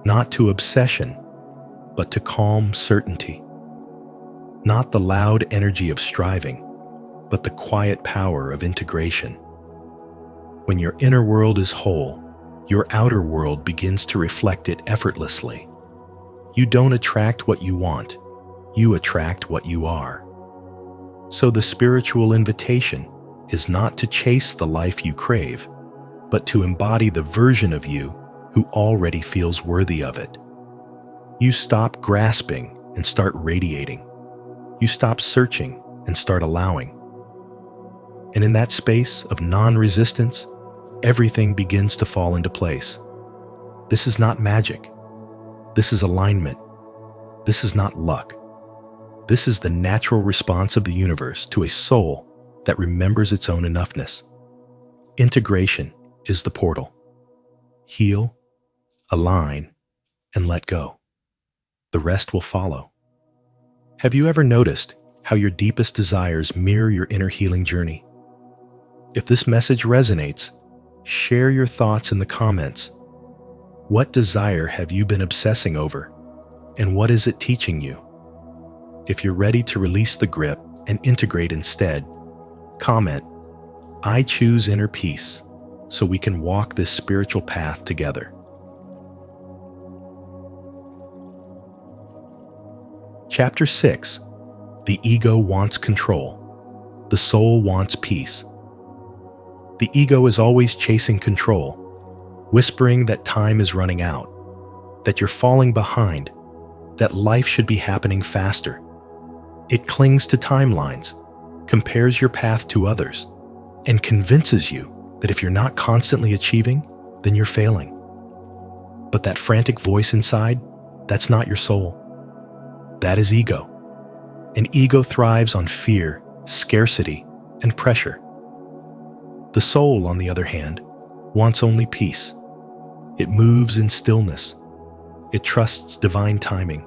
not to obsession, but to calm certainty. Not the loud energy of striving, but the quiet power of integration. When your inner world is whole, your outer world begins to reflect it effortlessly. You don't attract what you want, you attract what you are. So the spiritual invitation is not to chase the life you crave, but to embody the version of you who already feels worthy of it. You stop grasping and start radiating. You stop searching and start allowing. And in that space of non-resistance, everything begins to fall into place. This is not magic. This is alignment. This is not luck. This is the natural response of the universe to a soul that remembers its own enoughness. Integration is the portal. Heal, align, and let go. The rest will follow. Have you ever noticed how your deepest desires mirror your inner healing journey? If this message resonates, share your thoughts in the comments. What desire have you been obsessing over, and what is it teaching you? If you're ready to release the grip and integrate instead, comment, "I choose inner peace," so we can walk this spiritual path together. Chapter 6. The ego wants control. The soul wants peace. The ego is always chasing control, whispering that time is running out, that you're falling behind, that life should be happening faster. It clings to timelines, compares your path to others, and convinces you that if you're not constantly achieving, then you're failing. But that frantic voice inside, that's not your soul. That is ego. And ego thrives on fear, scarcity, and pressure. The soul, on the other hand, wants only peace. It moves in stillness. It trusts divine timing,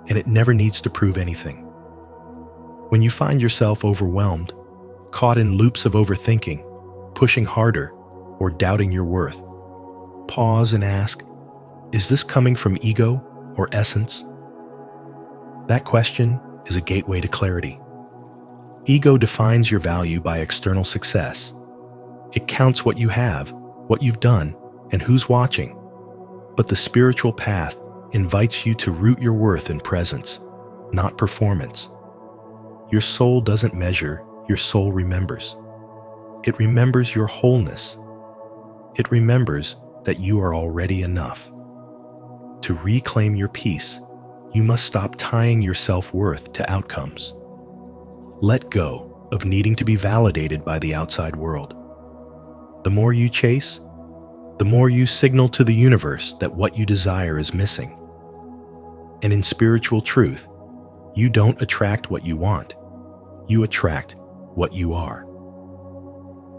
and it never needs to prove anything. When you find yourself overwhelmed, caught in loops of overthinking, pushing harder, or doubting your worth, pause and ask, is this coming from ego or essence? That question is a gateway to clarity. Ego defines your value by external success. It counts what you have, what you've done, and who's watching. But the spiritual path invites you to root your worth in presence, not performance. Your soul doesn't measure, your soul remembers. It remembers your wholeness. It remembers that you are already enough. To reclaim your peace, you must stop tying your self-worth to outcomes. Let go of needing to be validated by the outside world. The more you chase, the more you signal to the universe that what you desire is missing. And in spiritual truth, you don't attract what you want. You attract what you are.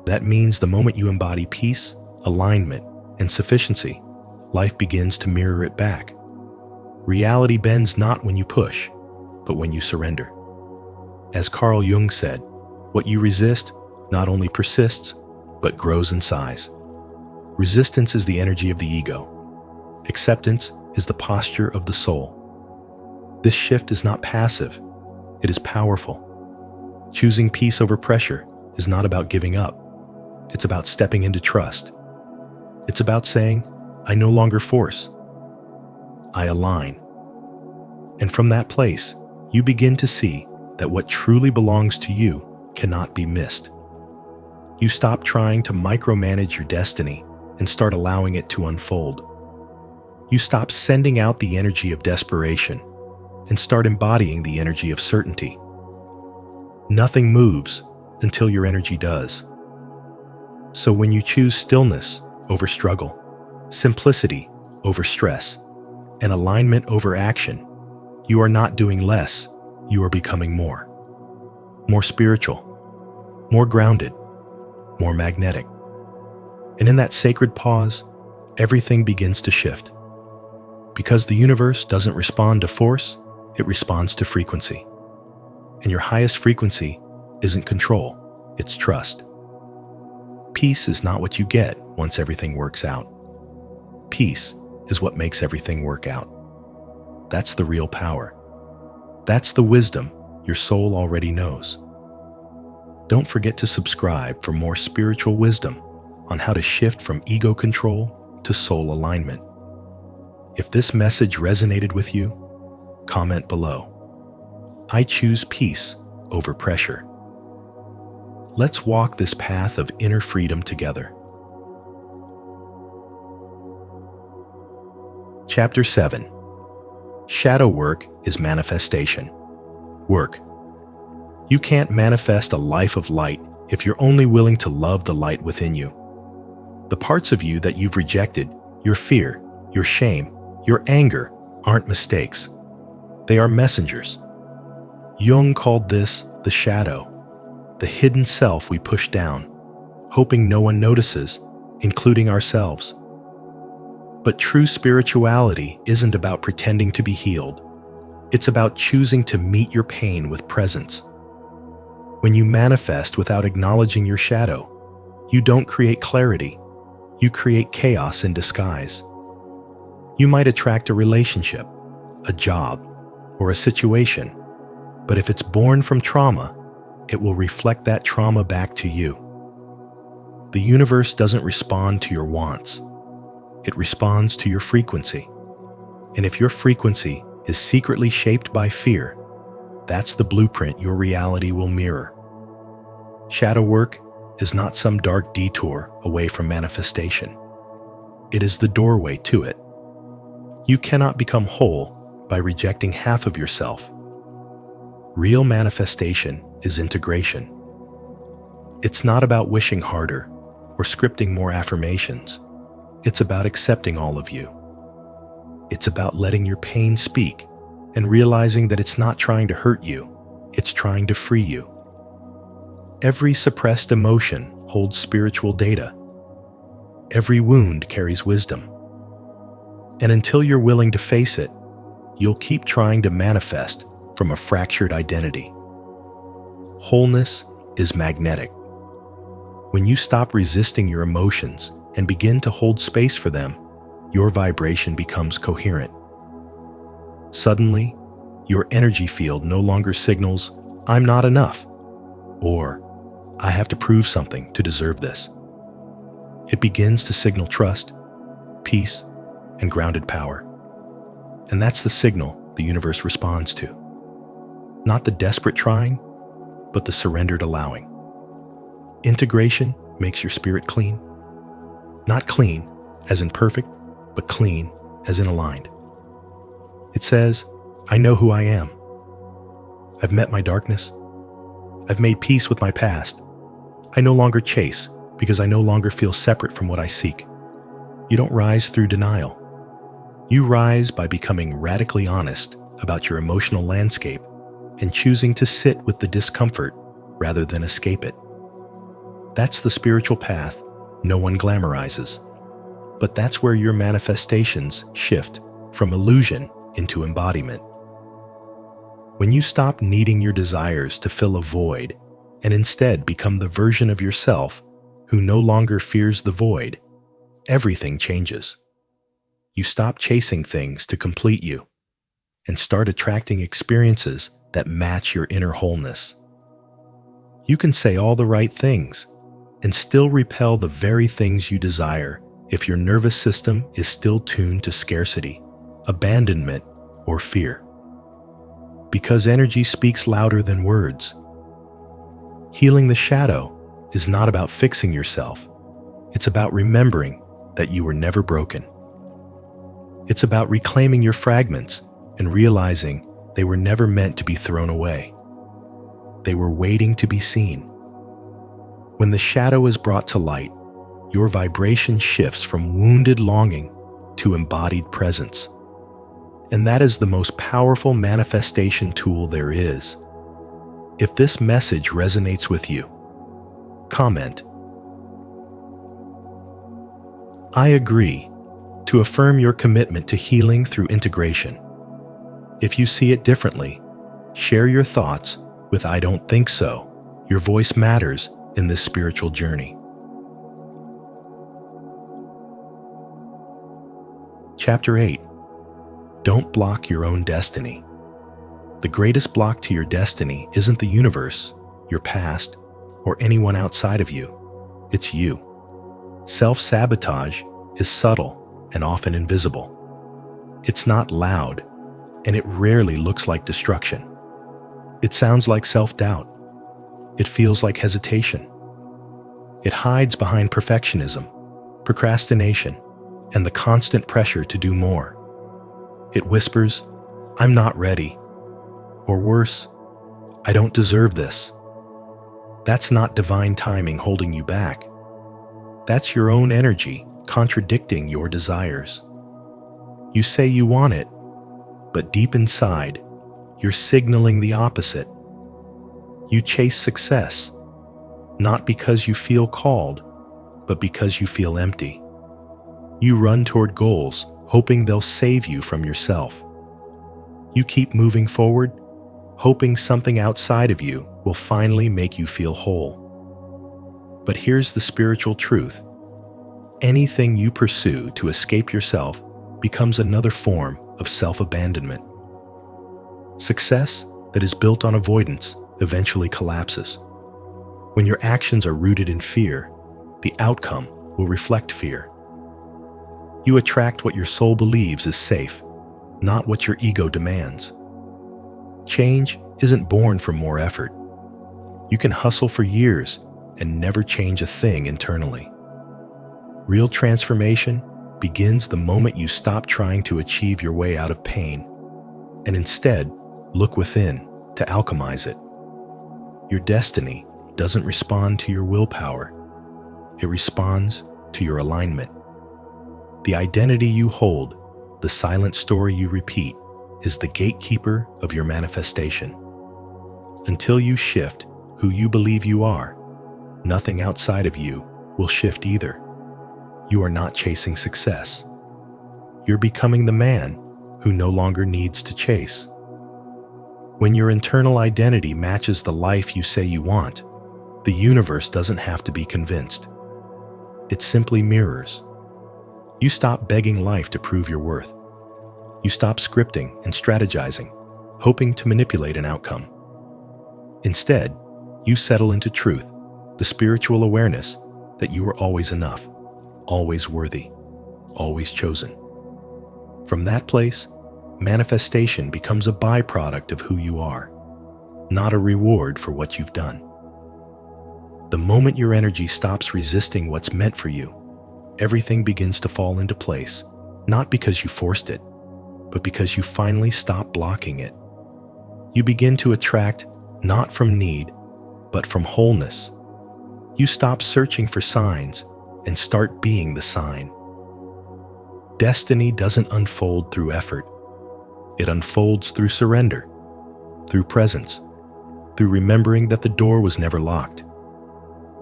That means the moment you embody peace, alignment, and sufficiency, life begins to mirror it back. Reality bends not when you push, but when you surrender. As Carl Jung said, what you resist not only persists, but grows in size. Resistance is the energy of the ego. Acceptance is the posture of the soul. This shift is not passive, it is powerful. Choosing peace over pressure is not about giving up. It's about stepping into trust. It's about saying, I no longer force. I align. And from that place, you begin to see that what truly belongs to you cannot be missed. You stop trying to micromanage your destiny and start allowing it to unfold. You stop sending out the energy of desperation and start embodying the energy of certainty. Nothing moves until your energy does. So when you choose stillness over struggle, simplicity over stress, and alignment over action, you are not doing less, you are becoming more. More spiritual, more grounded, more magnetic. And in that sacred pause, everything begins to shift. Because the universe doesn't respond to force, it responds to frequency. And your highest frequency isn't control, it's trust. Peace is not what you get once everything works out. Peace is what makes everything work out. That's the real power. That's the wisdom your soul already knows. Don't forget to subscribe for more spiritual wisdom on how to shift from ego control to soul alignment. If this message resonated with you, comment below. I choose peace over pressure. Let's walk this path of inner freedom together. Chapter 7. Shadow work is manifestation. Work. You can't manifest a life of light if you're only willing to love the light within you. The parts of you that you've rejected, your fear, your shame, your anger, aren't mistakes. They are messengers. Jung called this the shadow, the hidden self we push down, hoping no one notices, including ourselves. But true spirituality isn't about pretending to be healed. It's about choosing to meet your pain with presence. When you manifest without acknowledging your shadow, you don't create clarity, you create chaos in disguise. You might attract a relationship, a job, or a situation, but if it's born from trauma, it will reflect that trauma back to you. The universe doesn't respond to your wants. It responds to your frequency. And if your frequency is secretly shaped by fear, that's the blueprint your reality will mirror. Shadow work is not some dark detour away from manifestation. It is the doorway to it. You cannot become whole by rejecting half of yourself. Real manifestation is integration. It's not about wishing harder or scripting more affirmations. It's about accepting all of you. It's about letting your pain speak and realizing that it's not trying to hurt you, it's trying to free you. Every suppressed emotion holds spiritual data. Every wound carries wisdom. And until you're willing to face it, you'll keep trying to manifest from a fractured identity. Wholeness is magnetic. When you stop resisting your emotions and begin to hold space for them, your vibration becomes coherent. Suddenly, your energy field no longer signals, "I'm not enough," or "I have to prove something to deserve this." It begins to signal trust, peace, and grounded power. And that's the signal the universe responds to. Not the desperate trying, but the surrendered allowing. Integration makes your spirit clean. Not clean as in perfect, but clean as in aligned. It says, "I know who I am. I've met my darkness. I've made peace with my past. I no longer chase because I no longer feel separate from what I seek." You don't rise through denial. You rise by becoming radically honest about your emotional landscape and choosing to sit with the discomfort rather than escape it. That's the spiritual path no one glamorizes. But that's where your manifestations shift from illusion into embodiment. When you stop needing your desires to fill a void and instead become the version of yourself who no longer fears the void, everything changes. You stop chasing things to complete you and start attracting experiences that match your inner wholeness. You can say all the right things and still repel the very things you desire if your nervous system is still tuned to scarcity, abandonment, or fear. Because energy speaks louder than words. Healing the shadow is not about fixing yourself. It's about remembering that you were never broken. It's about reclaiming your fragments and realizing they were never meant to be thrown away. They were waiting to be seen. When the shadow is brought to light, your vibration shifts from wounded longing to embodied presence. And that is the most powerful manifestation tool there is. If this message resonates with you, comment, "I agree," to affirm your commitment to healing through integration. If you see it differently, share your thoughts with "I don't think so." Your voice matters in this spiritual journey. Chapter 8. Don't block your own destiny. The greatest block to your destiny isn't the universe, your past, or anyone outside of you. It's you. Self-sabotage is subtle and often invisible. It's not loud, and it rarely looks like destruction. It sounds like self-doubt. It feels like hesitation. It hides behind perfectionism, procrastination, and the constant pressure to do more. It whispers, "I'm not ready," or worse, "I don't deserve this." That's not divine timing holding you back. That's your own energy contradicting your desires. You say you want it, but deep inside, you're signaling the opposite. You chase success, not because you feel called, but because you feel empty. You run toward goals, hoping they'll save you from yourself. You keep moving forward, hoping something outside of you will finally make you feel whole. But here's the spiritual truth. Anything you pursue to escape yourself becomes another form of self-abandonment. Success that is built on avoidance eventually collapses. When your actions are rooted in fear, the outcome will reflect fear. You attract what your soul believes is safe, not what your ego demands. Change isn't born from more effort. You can hustle for years and never change a thing internally. Real transformation begins the moment you stop trying to achieve your way out of pain and instead look within to alchemize it. Your destiny doesn't respond to your willpower. It responds to your alignment. The identity you hold, the silent story you repeat, is the gatekeeper of your manifestation. Until you shift who you believe you are, nothing outside of you will shift either. You are not chasing success. You're becoming the man who no longer needs to chase. When your internal identity matches the life you say you want, the universe doesn't have to be convinced. It simply mirrors. You stop begging life to prove your worth. You stop scripting and strategizing, hoping to manipulate an outcome. Instead, you settle into truth, the spiritual awareness that you are always enough, always worthy, always chosen. From that place, manifestation becomes a byproduct of who you are, not a reward for what you've done. The moment your energy stops resisting what's meant for you, everything begins to fall into place, not because you forced it, but because you finally stop blocking it. You begin to attract not from need, but from wholeness. You stop searching for signs and start being the sign. Destiny doesn't unfold through effort. It unfolds through surrender, through presence, through remembering that the door was never locked.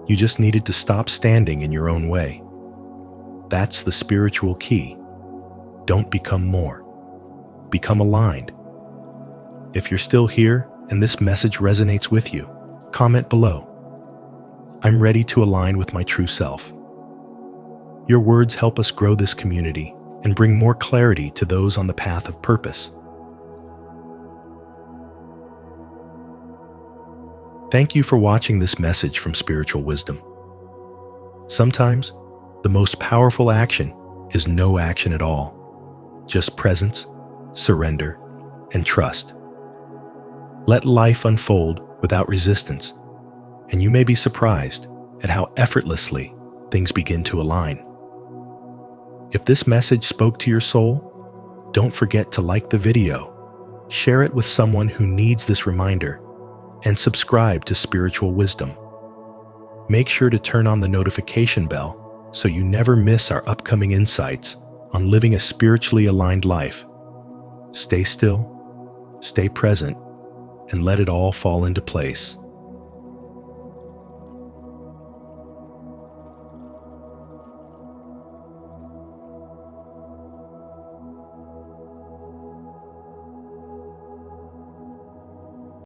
You just needed to stop standing in your own way. That's the spiritual key. Don't become more. Become aligned. If you're still here and this message resonates with you, comment below. I'm ready to align with my true self. Your words help us grow this community and bring more clarity to those on the path of purpose. Thank you for watching this message from Spiritual Wisdom. Sometimes, the most powerful action is no action at all, just presence, surrender, and trust. Let life unfold without resistance, and you may be surprised at how effortlessly things begin to align. If this message spoke to your soul, don't forget to like the video, share it with someone who needs this reminder, and subscribe to Spiritual Wisdom. Make sure to turn on the notification bell so you never miss our upcoming insights on living a spiritually aligned life. Stay still, stay present, and let it all fall into place.